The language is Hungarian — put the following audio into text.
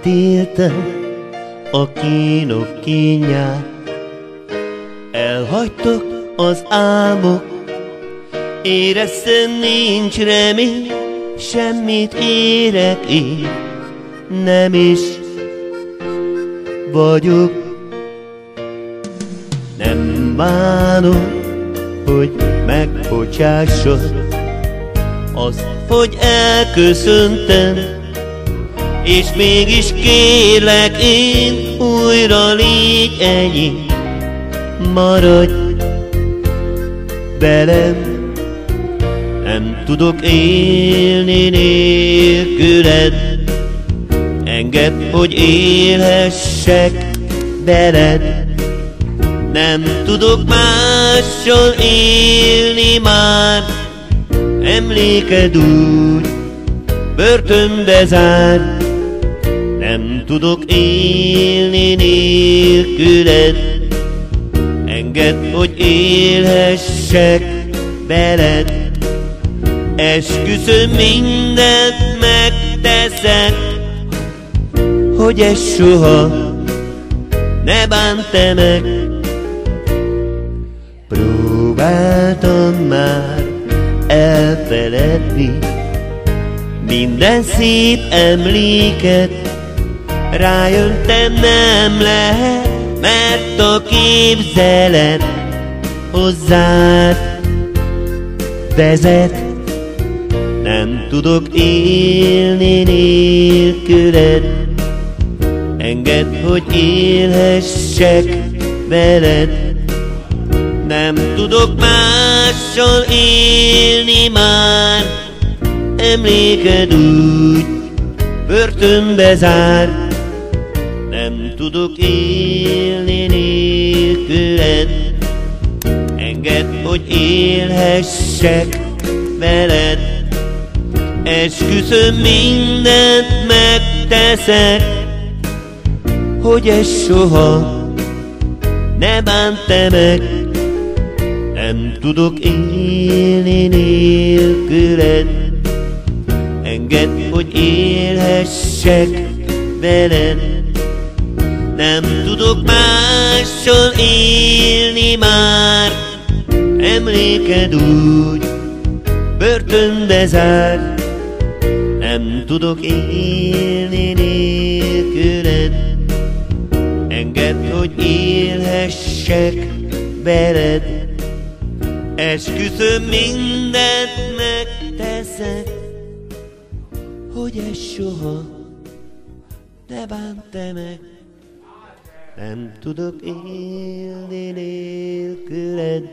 átéltem a kínok kínját, elhagytak az álmok, éreztem nincs remény, semmit érek én, nem is vagyok. Nem bánom, hogy megbocsássad, az, hogy elköszöntem, és mégis kérlek én, újra légy enyém, maradj velem. Nem tudok élni nélküled, engedd, hogy élhessek veled. Nem tudok mással élni már, emléked úgy börtönbe zár. Nem tudok élni nélküled, engedd, hogy élhessek veled. Esküszöm, mindent megteszek, hogy ez soha ne bánt meg. Próbáltam már elfeledni minden szép emléket, rájöttem, nem lehet, mert a képzelet hozzád vezet. Nem tudok élni nélküled, engedd, hogy élhessek veled. Nem tudok mással élni már, emléked úgy börtönbe zár. Nem tudok élni nélküled, engedd, hogy élhessek veled. Esküszöm, mindent megteszek, hogy ez soha ne bánt meg. Nem tudok élni nélküled, engedd, hogy élhessek veled. Nem tudok mással élni már, emléked úgy börtönbe zár. Nem tudok élni nélküled, engedd, hogy élhessek veled. Esküszöm, mindent megteszek, hogy ez soha ne bánt meg. Nem tudok élni nélküled,